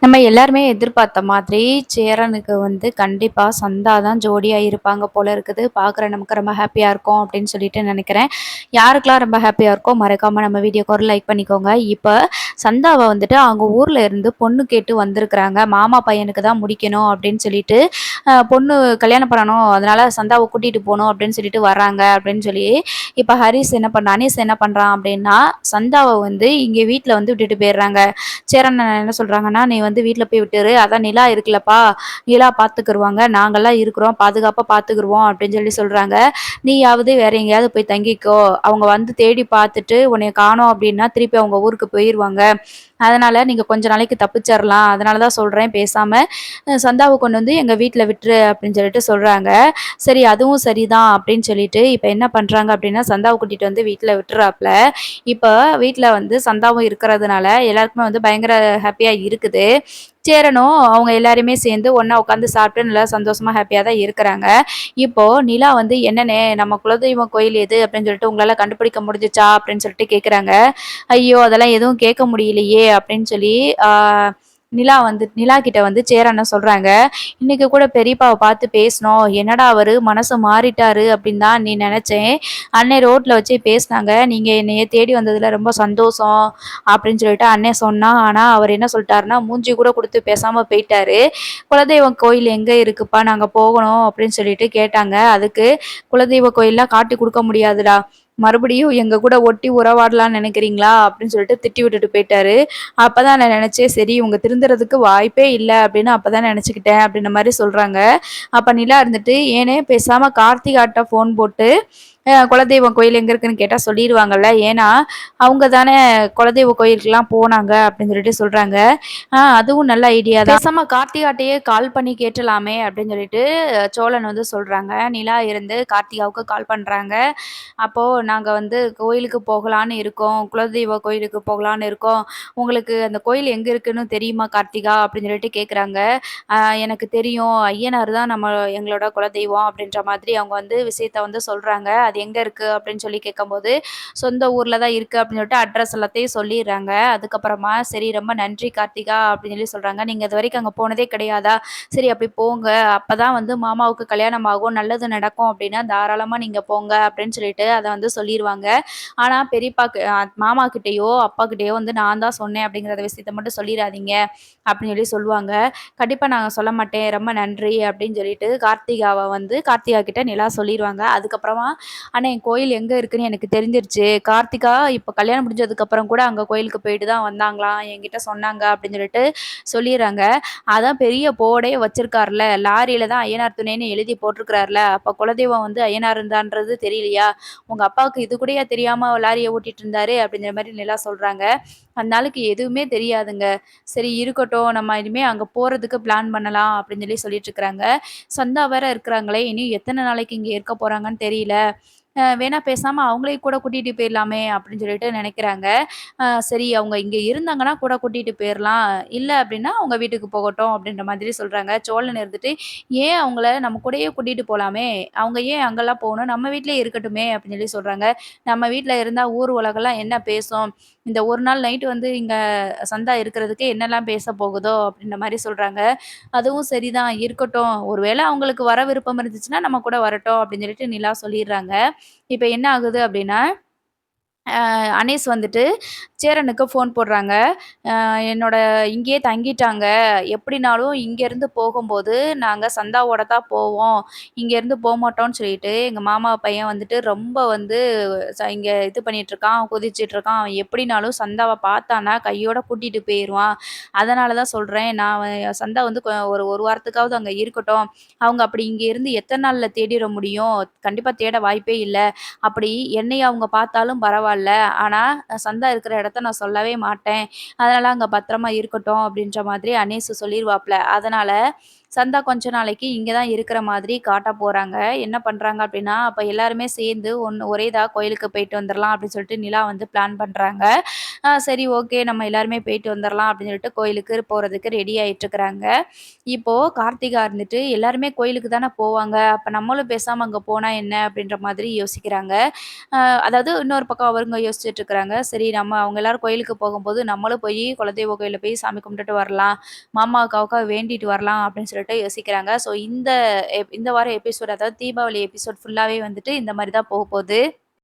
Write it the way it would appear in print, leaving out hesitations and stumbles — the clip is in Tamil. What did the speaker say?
நம்ம எல்லாருமே எதிர்பார்த்த மாதிரி சேரனுக்கு வந்து கண்டிப்பா சந்தா தான் ஜோடியா இருப்பாங்க போல இருக்குது. பார்க்குற நமக்கு ரொம்ப ஹாப்பியா இருக்கும் அப்படின்னு சொல்லிட்டு நினைக்கிறேன். யாருக்கெல்லாம் ரொம்ப ஹாப்பியா இருக்கோ மறக்காம நம்ம வீடியோக்கு ஒரு லைக் பண்ணிக்கோங்க. இப்ப சந்தாவ வந்துட்டு அவங்க ஊர்ல இருந்து பொண்ணு கேட்டு வந்திருக்கிறாங்க. மாமா பையனுக்கு தான் முடிக்கணும் அப்படின்னு சொல்லிட்டு, பொண்ணு கல்யாணம் பண்ணணும். அதனால சந்தாவ கூட்டிட்டு போணும் அப்படின்னு சொல்லிட்டு வர்றாங்க அப்படின்னு சொல்லி, இப்ப அனீஸ் என்ன பண்றான் அப்படின்னா, சந்தாவ வந்து இங்க வீட்ல வந்து விட்டுட்டு போயிடுறாங்க. சேரன் என்ன சொல்றாங்கன்னா, "நீ வந்து வீட்ல போய் விட்டுரு. அதான் நிலா இருக்குல்லப்பா, நிலா பார்த்துக்குருவாங்க. நாங்கலாம் இருக்கிறோம். பாதுகாப்பா பார்த்துக்குருவோம்." அப்படின்னு சொல்லி சொல்றாங்க. "நீயாவது வேற எங்கேயாவது போய் தங்கிக்கோ. அவங்க வந்து தேடி பார்த்துட்டு உன்னைய காணோம் அப்படின்னா, திருப்பி அவங்க ஊருக்கு போயிருவாங்க. அதனால நீங்க கொஞ்ச நாளைக்கு தப்பிச்சரலாம். அதனால தான் சொல்றேன் பேசாம சந்தாவ கொண்டு வந்து எங்க வீட்ல விட்டுரு." அப்படின்னு சொல்லிட்டு சொல்றாங்க. சரி அதுவும் சரிதான் அப்படின்னு சொல்லிட்டு, இப்ப என்ன பண்றாங்க அப்படின்னா, சந்தாவ கூட்டிட்டு வந்து வீட்ல விட்டுறாப்ல. இப்ப வீட்ல வந்து சந்தாவும் இருக்கிறதுனால எல்லாருக்குமே வந்து பயங்கர ஹாப்பியா இருக்குது. சேரனும் அவங்க எல்லாருமே சேர்ந்து ஒண்ணா உட்காந்து சாப்பிட்டு நல்லா சந்தோஷமா ஹாப்பியா தான் இருக்கிறாங்க. இப்போ நிலா வந்து "என்னண்ணே நம்ம குலதெய்வம் கோயில் எது?" அப்படின்னு சொல்லிட்டு "உங்களால கண்டுபிடிக்க முடிஞ்சுச்சா?" அப்படின்னு சொல்லிட்டு கேட்குறாங்க. "ஐயோ! அதெல்லாம் எதுவும் கேட்க முடியலையே" அப்படின்னு சொல்லி ஆ நிலா கிட்ட வந்து சேரன்னு சொல்றாங்க. "இன்னைக்கு கூட பெரியப்பாவ பார்த்து பேசினோம். என்னடா அவரு மனசு மாறிட்டாரு அப்படின்னு தான் நீ நெனச்சேன். அண்ணன் ரோட்ல வச்சு பேசினாங்க. நீங்க என்னைய தேடி வந்ததுல ரொம்ப சந்தோஷம்." அப்படின்னு சொல்லிட்டு அண்ணன் சொன்னா. ஆனா அவர் என்ன சொல்லிட்டாருன்னா, மூஞ்சி கூட குடுத்து பேசாம போயிட்டாரு. "குலதெய்வம் கோயில் எங்க இருக்குப்பா? நாங்க போகணும்." அப்படின்னு சொல்லிட்டு கேட்டாங்க. அதுக்கு "குலதெய்வ கோயில்லாம் காட்டி குடுக்க முடியாதுடா. மறுபடியும் எங்க கூட ஒட்டி உறவாடலாம்னு நினைக்கிறீங்களா?" அப்படின்னு சொல்லிட்டு திட்டி விட்டுட்டு போயிட்டாரு. அப்பதான் நான் நினைச்சேன், சரி இவங்க திருந்துறதுக்கு வாய்ப்பே இல்ல அப்படின்னு அப்பதான் நினைச்சுக்கிட்டேன் அப்படின்ற மாரி சொல்றாங்க. அப்ப நிலா இருந்துட்டு, "ஏனே பேசாம கார்த்திகாட்ட ஃபோன் போட்டு குலதெய்வம் கோயில் எங்க இருக்குன்னு கேட்டா சொல்லிருவாங்கல்ல. ஏன்னா, அவங்க தானே குலதெய்வ கோயிலுக்குலாம் போனாங்க." அப்படின்னு சொல்லிட்டு சொல்றாங்க. அதுவும் நல்ல ஐடியா தான். பேசாம கார்த்திகாட்டயே கால் பண்ணி கேட்டலாமே அப்படின்னு சொல்லிட்டு சோழன் வந்து சொல்றாங்க. நிலா இருந்து கார்த்திகாவுக்கு கால் பண்றாங்க. அப்போ நாங்க வந்து கோயிலுக்கு போகலான்னு இருக்கோம். குலதெய்வ கோயிலுக்கு போகலான்னு இருக்கோம். உங்களுக்கு அந்த கோயில் எங்க இருக்குன்னு தெரியுமா கார்த்திகா? அப்படின்னு சொல்லிட்டு கேட்குறாங்க. அ எனக்கு தெரியும். ஐயனார் தான் எங்களோட குலதெய்வம் அப்படின்ற மாதிரி அவங்க வந்து விஷயத்த வந்து சொல்றாங்க. அது எங்க இருக்கு அப்படின்னு சொல்லி கேட்கும்போது, சொந்த ஊர்ல தான் இருக்கு அப்படின்னு சொல்லிட்டு அட்ரஸ் எல்லாத்தையும் சொல்லிர்றாங்க. அதுக்கப்புறமா சரி ரொம்ப நன்றி கார்த்திகா அப்படின்னு சொல்லி சொல்றாங்க. நீங்க இதுவரைக்கும் அங்க போனதே கிடையாதா? சரி அப்படி போங்க. அப்பதான் வந்து மாமாவுக்கு கல்யாணம் ஆகும். நல்லது நடக்கும் அப்படின்னா தாராளமா நீங்க போங்க அப்படின்னு சொல்லிட்டு அத வந்து சொல்லிருவாங்க. ஆனா பெரியப்பாக்கு மாமா கிட்டயோ, அப்பா கிட்டயோ வந்து நான் தான் சொன்னேன் அப்படிங்கிற விஷயத்த மட்டும் சொல்லிறாதீங்க அப்படின்னு சொல்லி சொல்லுவாங்க. கண்டிப்பா நான் சொல்ல மாட்டேன். ரொம்ப நன்றி அப்படின்னு சொல்லிட்டு கார்த்திகா கிட்ட நிலா சொல்லிருவாங்க. அதுக்கப்புறமா அண்ணே கோயில் எங்க இருக்குன்னு எனக்கு தெரிஞ்சிருச்சு. கார்த்திகா இப்ப கல்யாணம் முடிஞ்சதுக்கப்புறம் கூட அங்க கோயிலுக்கு போயிட்டு தான் வந்தாங்களாம். என்கிட்ட சொன்னாங்க அப்படின்னு சொல்லிட்டு சொல்லிர்றாங்க. அதான் பெரிய போர்டே வச்சிருக்கார்ல. லாரியில தான் ஐயனார் துணைன்னு எழுதி போட்டிருக்கிறார்ல. அப்ப குலதெய்வம் வந்து ஐயனார் தான்றது தெரியலையா? உங்க அப்பாவுக்கு இது கூடயா தெரியாம லாரிய ஓட்டிட்டு இருந்தாரு? அப்படிங்கிற மாரி நிலா சொல்றாங்க. அந்த ஆளுக்கு எதுவுமே தெரியாதுங்க. சரி இருக்கட்டும். நம்ம இனிமே அங்க போறதுக்கு பிளான் பண்ணலாம் அப்படின்னு சொல்லிட்டு இருக்கிறாங்க. சந்தா வேற இருக்கிறாங்களே, இனி எத்தன நாளைக்கு இங்க இருக்க போறாங்கன்னு தெரியல. வேணா பேசாம அவங்களையும் கூட கூட்டிட்டு போயிரலாமே அப்படின்னு சொல்லிட்டு நினைக்கிறாங்க. சரி அவங்க இங்க இருந்தாங்கன்னா கூட கூட்டிட்டு போயிரலாம். இல்ல அப்படின்னா அவங்க வீட்டுக்கு போகட்டும் அப்படின்ற மாதிரி சொல்றாங்க. சோழன் இருந்துட்டு, "ஏன் அவங்கள நம்ம கூடயே கூட்டிட்டு போலாமே! அவங்க ஏன் அங்கலாம் போகணும்? நம்ம வீட்லயே இருக்கட்டுமே!" அப்படின்னு சொல்றாங்க. "நம்ம வீட்ல இருந்தா ஊர் உலகம்லாம் என்ன பேசும்? இந்த ஒரு நாள் நைட் வந்து இங்க சந்தா இருக்கிறதுக்கு என்னலாம் பேச போகுதோ?" அப்படின்ற மாரி சொல்றாங்க. அதுவும் சரிதான் இருக்கட்டும். ஒரு வேள அவங்களுக்கு வர விருப்பம் இருந்துச்சுன்னா, நம்ம கூட வரட்டும் அப்படின்னு சொல்லிட்டு நிலா சொல்லிர்றாங்க. இப்ப என்ன ஆகுது அப்படின்னா அனீஸ் வந்துட்டு சேரனுக்கு ஃபோன் போடுறாங்க. என்னோட இங்கேயே தங்கிட்டாங்க. எப்படினாலும் இங்கேருந்து போகும்போது நாங்க சந்தாவோட தான் போவோம். இங்கேருந்து போமாட்டோம்ன்னு சொல்லிட்டு, எங்க மாமா பையன் வந்துட்டு ரொம்ப வந்து இங்க இது பண்ணிட்டுருக்கான், குதிச்சிட்டுருக்கான். அவன் எப்படினாலும் சந்தாவ பார்த்தான்னா கையோட கூட்டிட்டு போயிருவான். அதனால தான் சொல்றேன். சந்தா வந்து ஒரு 1 வாரத்துக்காவது அங்க இருக்கட்டும். அவங்க அப்படி இங்க இருந்து எத்தன நாள்ல தேடிற முடியும்? கண்டிப்பா தேட வாய்ப்பே இல்ல. அப்படி என்னைய அவங்க பார்த்தாலும் பரவால்ல. ஆனா சந்தா இருக்கிற இடத்த நான் சொல்லவே மாட்டேன். அதனால அங்க பத்திரமா இருக்கட்டும் அப்படின்ற மாதிரி அனீஸ் சொல்லிருவாப்ல. அதனால சந்தா கொஞ்ச நாளைக்கு இங்க தான் இருக்கிற மாதிரி காட்ட போறாங்க. என்ன பண்றாங்க அப்டின்னா, அப்ப எல்லாருமே சேர்ந்து ஒரே இதா கோயிலுக்கு போயிட்டு வந்துரலாம் அப்டின்னு சொல்லிட்டு நிலா வந்து பிளான் பண்றாங்க. சரி ஓகே நம்ம எல்லாருமே போயிட்டு வந்துரலாம் அப்படின்னு சொல்லிட்டு கோயிலுக்கு போறதுக்கு ரெடி ஆயிட்டு இருக்கிறாங்க. இப்போ கார்த்திகா இருந்துட்டு எல்லாருமே கோயிலுக்கு தானே போவாங்க. அப்ப நம்மளும் பேசாம அங்க போனா என்ன அப்படின்ற மாதிரி யோசிக்கிறாங்க. அ அதாவது இன்னொரு பக்கம் அவங்க யோசிச்சுட்டு இருக்கிறாங்க. சரி நம்ம அவங்க எல்லாரும் கோயிலுக்கு போகும்போது நம்மளும் போய் குலதெய்வ கோயில்ல போய் சாமி கும்பிட்டுட்டு வரலாம். மாமா அக்காவுக்காக வேண்டிட்டு வரலாம் அப்படின்னு சொல்லிட்டு யோசிக்கிறாங்க. ஸோ இந்த வார எபிசோட் அதாவது தீபாவளி எபிசோட் ஃபுல்லாவே வந்துட்டு இந்த மாரி தான் போகப்போது.